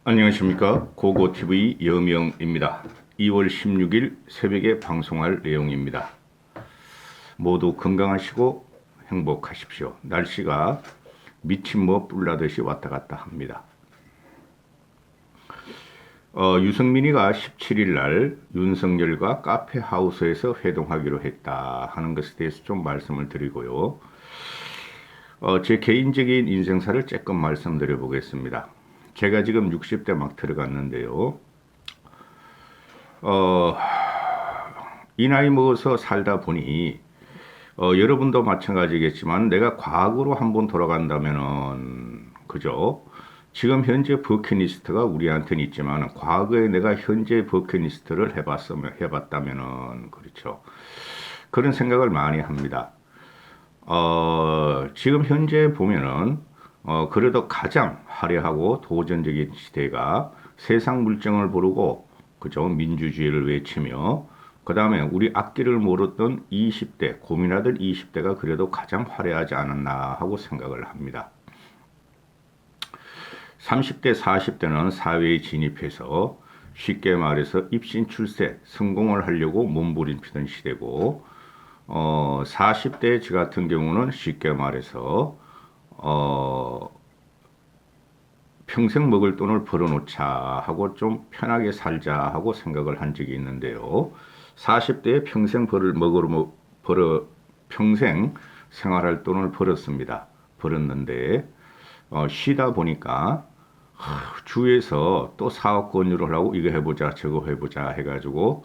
안녕하십니까. 고고TV 여명입니다. 2월 16일 새벽에 방송할 내용입니다. 모두 건강하시고 행복하십시오. 날씨가 미친 뭐 뿔나듯이 왔다 갔다 합니다. 유승민이가 17일 날 윤석열과 카페하우스에서 회동하기로 했다 하는 것에 대해서 좀 말씀을 드리고요. 제 개인적인 인생사를 조금 말씀드려 보겠습니다. 제가 지금 60대 막 들어갔는데요. 이 나이 먹어서 살다 보니 여러분도 마찬가지겠지만 내가 과거로 한번 돌아간다면은 그죠? 지금 현재 버킷리스트가 우리한테는 있지만 과거에 내가 현재 버킷리스트를 해봤다면은 그렇죠. 그런 생각을 많이 합니다. 지금 현재 보면은 그래도 가장 화려하고 도전적인 시대가 세상 물정을 모르고 그죠? 민주주의를 외치며 그 다음에 우리 앞길을 모르던 20대 고민하던 20대가 그래도 가장 화려하지 않았나 하고 생각을 합니다. 30대 40대는 사회에 진입해서 쉽게 말해서 입신 출세 성공을 하려고 몸부림치던 시대고 40대 저 같은 경우는 쉽게 말해서 평생 먹을 돈을 벌어놓자 하고 좀 편하게 살자 하고 생각을 한 적이 있는데요. 40대에 평생 생활할 돈을 벌었습니다. 벌었는데 쉬다 보니까 주에서 또 사업 권유를 하고 이거 해보자 저거 해보자 해가지고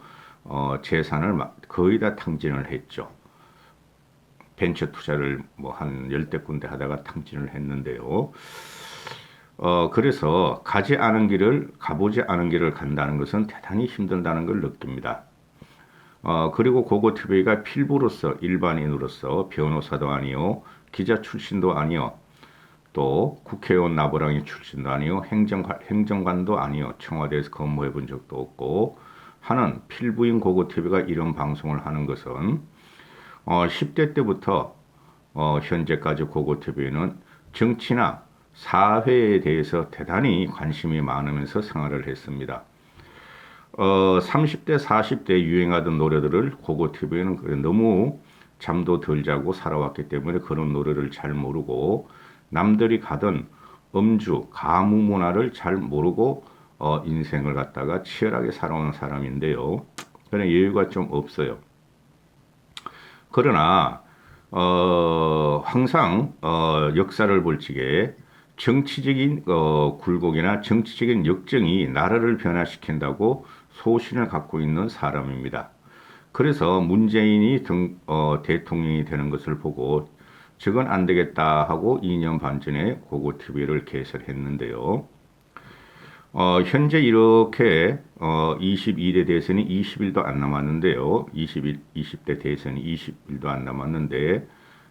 재산을 거의 다 탕진을 했죠. 벤처 투자를 뭐 한 열대 군데 하다가 탕진을 했는데요. 그래서 가보지 않은 길을 간다는 것은 대단히 힘들다는 걸 느낍니다. 그리고 고고TV가 필부로서 일반인으로서 변호사도 아니요, 기자 출신도 아니요, 또 국회의원 나부랑이 출신도 아니요, 행정관도 아니요, 청와대에서 근무해 본 적도 없고 하는 필부인 고고TV가 이런 방송을 하는 것은 10대 때부터 현재까지 고고TV는 정치나 사회에 대해서 대단히 관심이 많으면서 생활을 했습니다. 30대, 40대 유행하던 노래들을 고고TV는 너무 잠도 덜 자고 살아왔기 때문에 그런 노래를 잘 모르고 남들이 가던 음주, 가무 문화를 잘 모르고 인생을 갖다가 치열하게 살아온 사람인데요. 그런 여유가 좀 없어요. 그러나 항상 역사를 볼 적에 정치적인 굴곡이나 정치적인 역정이 나라를 변화시킨다고 소신을 갖고 있는 사람입니다. 그래서 문재인이 대통령이 되는 것을 보고 저건 안 되겠다 하고 2년 반 전에 고고TV를 개설했는데요. 현재 이렇게 22대 대선이 20일도 안 남았는데요. 20대 대선이 20일도 안 남았는데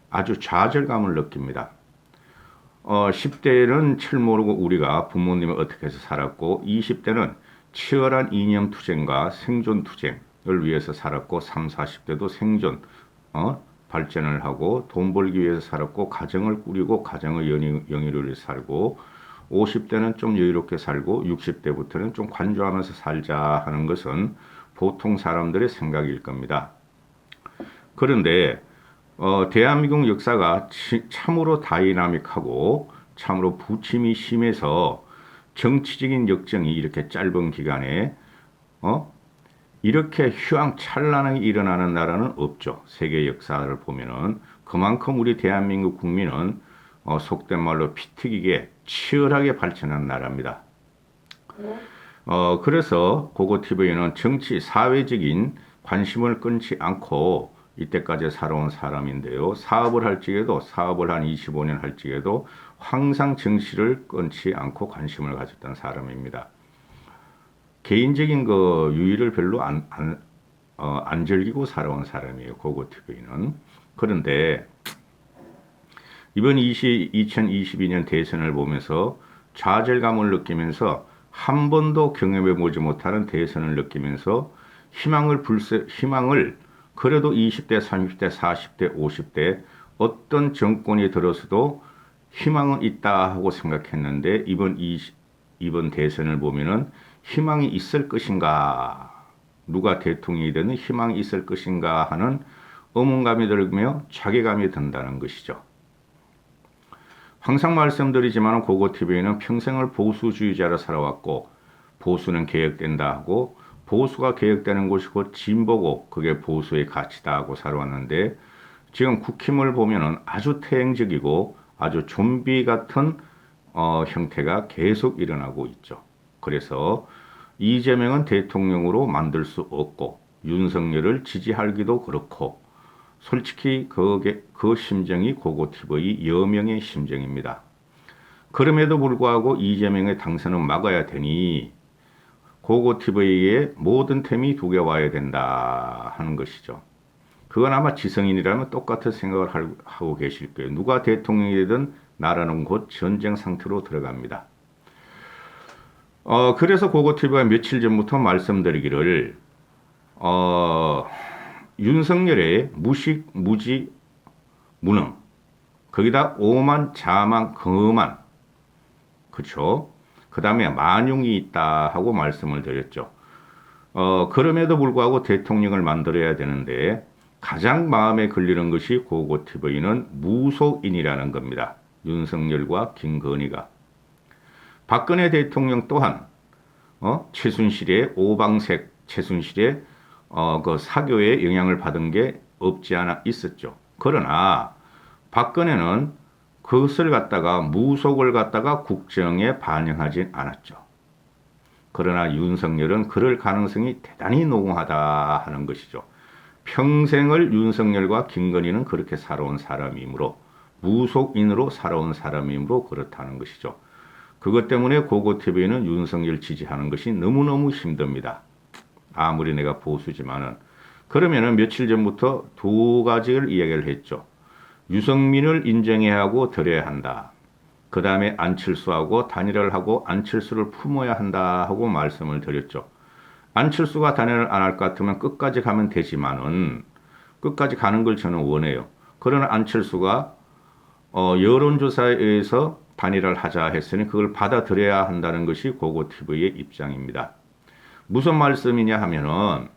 아주 좌절감을 느낍니다. 10대는 철 모르고 우리가 부모님을 어떻게 해서 살았고 20대는 치열한 이념 투쟁과 생존 투쟁을 위해서 살았고 3, 40대도 생존 발전을 하고 돈 벌기 위해서 살았고 가정을 꾸리고 가정의 영위를 위해서 살고 50대는 좀 여유롭게 살고 60대부터는 좀 관조하면서 살자 하는 것은 보통 사람들의 생각일 겁니다. 그런데 대한민국 역사가 참으로 다이나믹하고 참으로 부침이 심해서 정치적인 역정이 이렇게 짧은 기간에 이렇게 휘황찬란하게 일어나는 나라는 없죠. 세계 역사를 보면은 그만큼 우리 대한민국 국민은 속된 말로 피튀기게 치열하게 발전한 나라입니다. 그래서 고고TV는 정치, 사회적인 관심을 끊지 않고 이때까지 살아온 사람인데요. 사업을 할 적에도, 사업을 한 25년 할 적에도 항상 정치를 끊지 않고 관심을 가졌던 사람입니다. 개인적인 그 유의를 별로 안 즐기고 살아온 사람이에요. 고고TV는. 그런데 이번 2022년 대선을 보면서 좌절감을 느끼면서 한 번도 경험해보지 못하는 대선을 느끼면서 희망을 그래도 20대, 30대, 40대, 50대 어떤 정권이 들어서도 희망은 있다 하고 생각했는데 이번 이번 대선을 보면은 희망이 있을 것인가, 누가 대통령이 되는 희망이 있을 것인가 하는 의문감이 들며 자괴감이 든다는 것이죠. 항상 말씀드리지만 고고TV는 평생을 보수주의자로 살아왔고, 보수는 개혁된다 하고, 보수가 개혁되는 곳이고 진보고 그게 보수의 가치다 하고 살아왔는데, 지금 국힘을 보면은 아주 퇴행적이고 아주 좀비 같은 형태가 계속 일어나고 있죠. 그래서 이재명은 대통령으로 만들 수 없고 윤석열을 지지하기도 그렇고, 솔직히 그 심정이 고고TV 여명의 심정입니다. 그럼에도 불구하고 이재명의 당선은 막아야 되니 고고TV의 모든 템이 두 개 와야 된다 하는 것이죠. 그건 아마 지성인이라면 똑같은 생각을 하고 계실 거예요. 누가 대통령이 되든 나라는 곧 전쟁 상태로 들어갑니다. 그래서 고고TV가 며칠 전부터 말씀드리기를, 윤석열의 무식, 무지, 무능, 거기다 오만, 자만, 거만, 그쵸? 그 다음에 만용이 있다 하고 말씀을 드렸죠. 그럼에도 불구하고 대통령을 만들어야 되는데 가장 마음에 걸리는 것이 고고TV는 무속인이라는 겁니다. 윤석열과 김건희가. 박근혜 대통령 또한 최순실의 오방색, 최순실의 그 사교에 영향을 받은 게 없지 않아 있었죠. 그러나 박근혜는 그것을 갖다가 무속을 갖다가 국정에 반영하지 않았죠. 그러나 윤석열은 그럴 가능성이 대단히 농후하다 하는 것이죠. 평생을 윤석열과 김건희는 그렇게 살아온 사람이므로, 무속인으로 살아온 사람이므로 그렇다는 것이죠. 그것 때문에 고고TV는 윤석열 지지하는 것이 너무너무 힘듭니다. 아무리 내가 보수지만은. 그러면은 며칠 전부터 두 가지를 이야기를 했죠. 유승민을 인정해야 하고 들여야 한다. 그 다음에 안철수하고 단일화를 하고 안철수를 품어야 한다 하고 말씀을 드렸죠. 안철수가 단일화를 안 할 것 같으면 끝까지 가면 되지만은, 끝까지 가는 걸 저는 원해요. 그러나 안철수가 여론조사에 의해서 단일화를 하자 했으니 그걸 받아들여야 한다는 것이 고고TV의 입장입니다. 무슨 말씀이냐 하면은,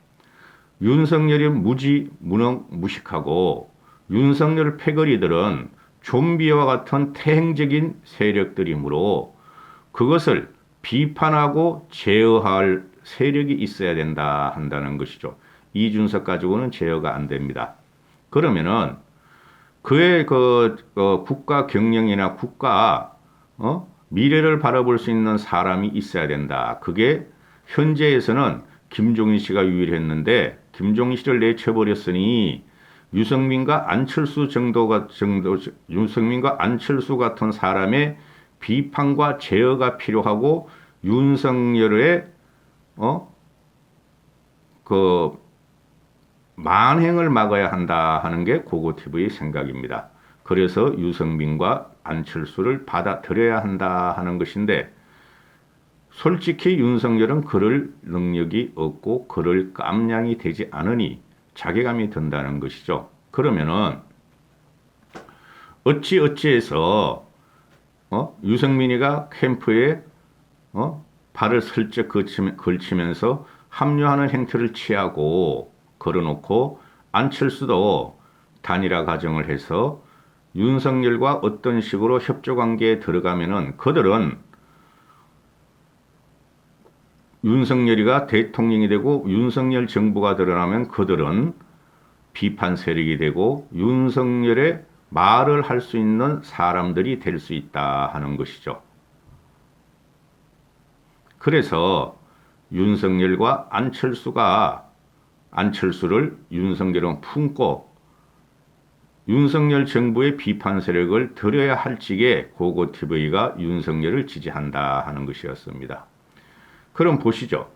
윤석열이 무지, 무능, 무식하고 윤석열 패거리들은 좀비와 같은 태행적인 세력들이므로 그것을 비판하고 제어할 세력이 있어야 된다 한다는 것이죠. 이준석 가지고는 제어가 안 됩니다. 그러면은 그의 국가 경영이나 국가 미래를 바라볼 수 있는 사람이 있어야 된다. 그게 현재에서는 김종인 씨가 유일했는데 김종인 씨를 내쳐버렸으니 유승민과 안철수 유승민과 안철수 같은 사람의 비판과 제어가 필요하고, 윤석열의 그 만행을 막아야 한다 하는 게 고고TV의 생각입니다. 그래서 유승민과 안철수를 받아들여야 한다 하는 것인데, 솔직히 윤석열은 그럴 능력이 없고 그럴 깜냥이 되지 않으니 자괴감이 든다는 것이죠. 그러면은 어찌해서 유승민이가 캠프에 발을 슬쩍 걸치면서 합류하는 행태를 취하고 걸어놓고, 안철수도 단일화 과정을 해서 윤석열과 어떤 식으로 협조관계에 들어가면은 그들은 윤석열이가 대통령이 되고 윤석열 정부가 드러나면 그들은 비판 세력이 되고 윤석열의 말을 할 수 있는 사람들이 될 수 있다 하는 것이죠. 그래서 윤석열과 안철수를 윤석열은 품고 윤석열 정부의 비판 세력을 들여야 할 적에 고고TV가 윤석열을 지지한다 하는 것이었습니다. 그럼 보시죠.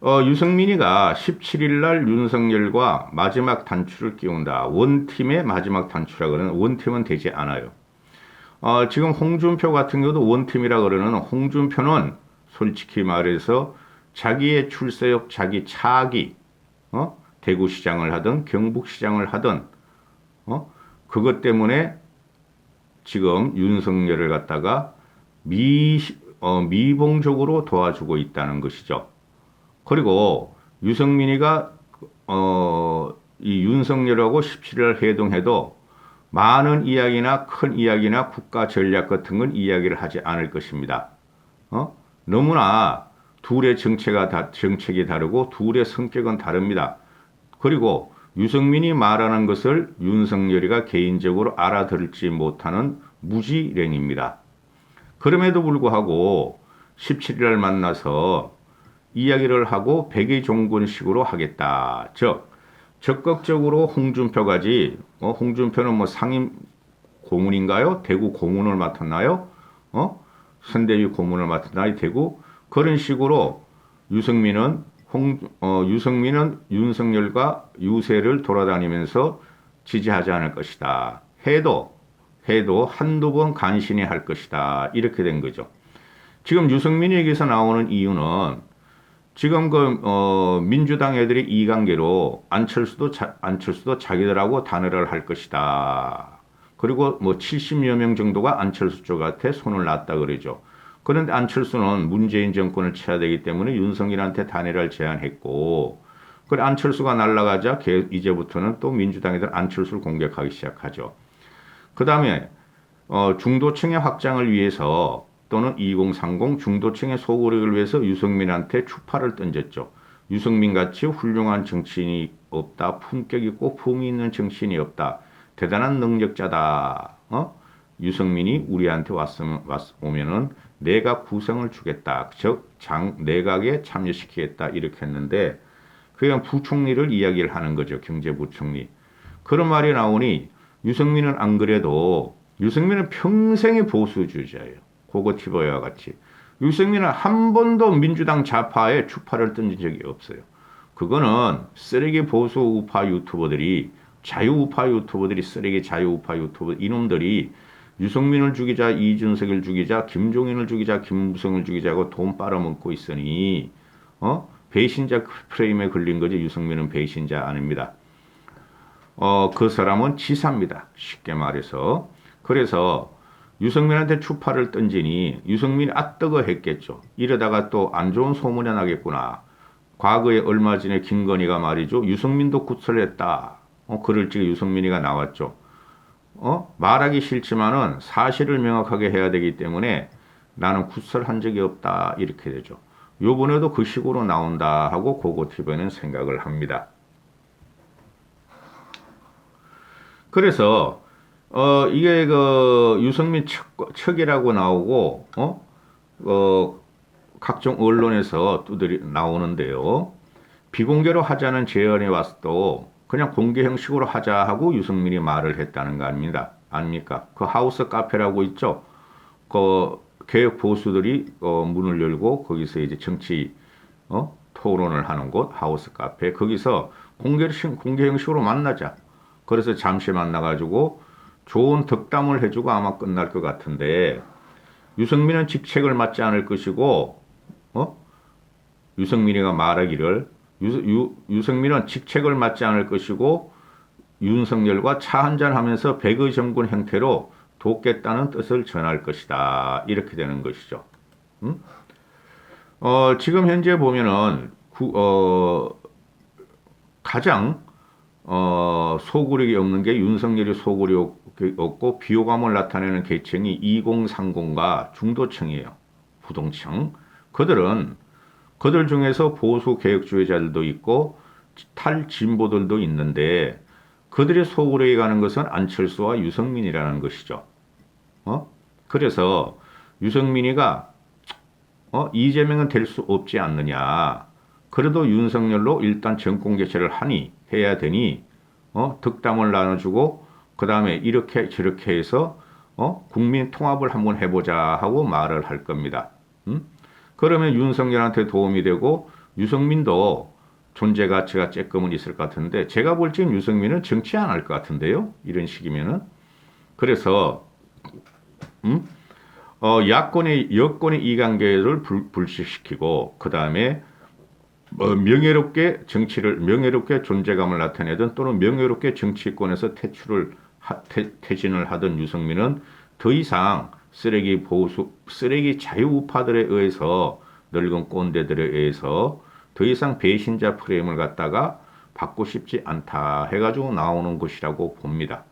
유승민이가 17일 날 윤석열과 마지막 단추를 끼운다. 원팀의 마지막 단추라 그러는, 원팀은 되지 않아요. 지금 홍준표 같은 경우도 원팀이라 그러는, 홍준표는 솔직히 말해서 자기의 출세욕, 자기 차기, 대구시장을 하든 경북시장을 하든 그것 때문에 지금 윤석열을 갖다가 미봉적으로 도와주고 있다는 것이죠. 그리고 유승민이가 이 윤석열하고 17일 회동해도 많은 이야기나 큰 이야기나 국가 전략 같은 건 이야기를 하지 않을 것입니다. 너무나 둘의 정책이 다르고 둘의 성격은 다릅니다. 그리고 유승민이 말하는 것을 윤석열이가 개인적으로 알아들을지 못하는 무지랭입니다. 그럼에도 불구하고 17일 만나서 이야기를 하고 백의종군식으로 하겠다. 즉 적극적으로 홍준표까지 홍준표는 뭐 상임 고문인가요? 대구 고문을 맡았나요? 선대위 고문을 맡았나요? 대구 그런 식으로 유승민은 윤석열과 유세를 돌아다니면서 지지하지 않을 것이다. 해도 한두 번 간신히 할 것이다. 이렇게 된 거죠. 지금 유승민에게서 나오는 이유는 지금 민주당 애들이 이관계로 안철수도 자기들하고 단일화를 할 것이다. 그리고 뭐 70여 명 정도가 안철수 쪽한테 손을 놨다 그러죠. 그런데 안철수는 문재인 정권을 쳐야 되기 때문에 윤석열한테 단일화를 제안했고, 그래 안철수가 날아가자 이제부터는 또 민주당 애들 안철수를 공격하기 시작하죠. 그 다음에 중도층의 확장을 위해서 또는 2030 중도층의 소구력을 위해서 유승민한테 추파를 던졌죠. 유승민같이 훌륭한 정치인이 없다. 품격 있고 품위 있는 정치인이 없다. 대단한 능력자다. 유승민이 우리한테 오면은 내각 구성을 주겠다. 즉 내각에 참여시키겠다. 이렇게 했는데 그냥 부총리를 이야기를 하는 거죠. 경제부총리. 그런 말이 나오니 유승민은 안 그래도 유승민은 평생의 보수주의자예요. 고거티버와 같이. 유승민은 한 번도 민주당 좌파에 추파를 던진 적이 없어요. 그거는 쓰레기 보수 우파 유튜버들이 자유우파 유튜버들이 쓰레기 자유우파 유튜버 이놈들이 유승민을 죽이자 이준석을 죽이자 김종인을 죽이자 김무성을 죽이자고 돈 빨아먹고 있으니 배신자 프레임에 걸린 거지. 유승민은 배신자 아닙니다. 그 사람은 지사입니다. 쉽게 말해서. 그래서 유승민한테 추파를 던지니 유승민이 뜨거 했겠죠. 이러다가 또 안 좋은 소문이 나겠구나. 과거에 얼마 전에 김건희가 말이죠. 유승민도 구설했다. 그럴 적에 유승민이가 나왔죠. 말하기 싫지만은 사실을 명확하게 해야 되기 때문에 나는 구설한 적이 없다. 이렇게 되죠. 요번에도 그 식으로 나온다 하고 고고티브는 생각을 합니다. 그래서 이게 유승민 척이라고 나오고 각종 언론에서 두드리 나오는데요. 비공개로 하자는 제안이 왔어도 그냥 공개 형식으로 하자 하고 유승민이 말을 했다는 거 아닙니까? 그 하우스 카페라고 있죠. 그 개혁 보수들이 문을 열고 거기서 이제 정치 토론을 하는 곳 하우스 카페 거기서 공개 형식으로 만나자. 그래서 잠시 만나가지고 좋은 덕담을 해주고 아마 끝날 것 같은데 유승민은 직책을 맡지 않을 것이고 유승민이가 말하기를 유승민은 직책을 맡지 않을 것이고 윤석열과 차 한잔하면서 백의정군 형태로 돕겠다는 뜻을 전할 것이다. 이렇게 되는 것이죠. 지금 현재 보면은 가장 소구력이 없는 게 윤석열이 소구력이 없고 비호감을 나타내는 계층이 2030과 중도층이에요. 부동층. 그들 중에서 보수 개혁주의자들도 있고 탈진보들도 있는데 그들의 소구력이 가는 것은 안철수와 유승민이라는 것이죠. 그래서 유승민이가 이재명은 될 수 없지 않느냐. 그래도 윤석열로 일단 정권 개최를 해야 되니 덕담을 나눠주고 그 다음에 이렇게 저렇게 해서 국민 통합을 한번 해보자 하고 말을 할 겁니다. 그러면 윤석열한테 도움이 되고 유승민도 존재 가치가 조금은 있을 것 같은데 제가 볼 적엔 유승민은 정치 안 할 것 같은데요. 이런 식이면은. 그래서 여권의 이관계를 불식시키고 그 다음에 명예롭게 존재감을 나타내든 또는 명예롭게 정치권에서 퇴진을 하던 유승민은 더 이상 쓰레기 자유우파들에 의해서 늙은 꼰대들에 의해서 더 이상 배신자 프레임을 갖다가 받고 싶지 않다 해가지고 나오는 것이라고 봅니다.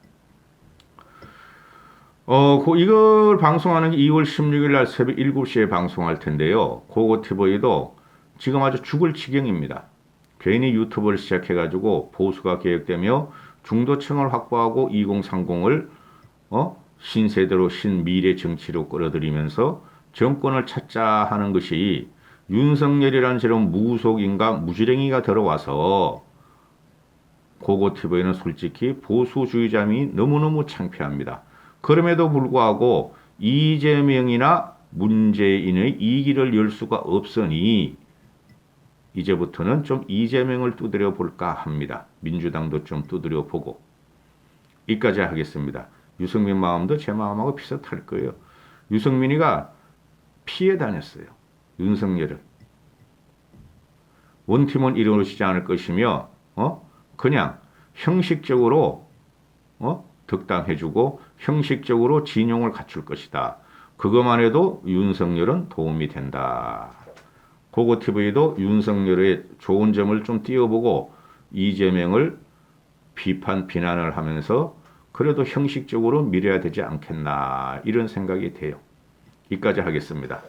이걸 방송하는 게 2월 16일 날 새벽 7시에 방송할 텐데요. 고고TV도 지금 아주 죽을 지경입니다. 괜히 유튜브를 시작해가지고 보수가 계획되며 중도층을 확보하고 2030을 신세대로 신미래 정치로 끌어들이면서 정권을 찾자 하는 것이 윤석열이라는 저런 무속인가 무지랭이가 들어와서 고고TV는 솔직히 보수주의자미 너무너무 창피합니다. 그럼에도 불구하고 이재명이나 문재인의 이 길을 열 수가 없으니 이제부터는 좀 이재명을 두드려 볼까 합니다. 민주당도 좀 두드려 보고. 이까지 하겠습니다. 유승민 마음도 제 마음하고 비슷할 거예요. 유승민이가 피해 다녔어요. 윤석열을. 원팀은 이루어지지 않을 것이며 그냥 형식적으로 득당해주고 형식적으로 진용을 갖출 것이다. 그것만 해도 윤석열은 도움이 된다. 고고TV도 윤석열의 좋은 점을 좀 띄워보고 이재명을 비난을 하면서 그래도 형식적으로 밀어야 되지 않겠나 이런 생각이 돼요. 여기까지 하겠습니다.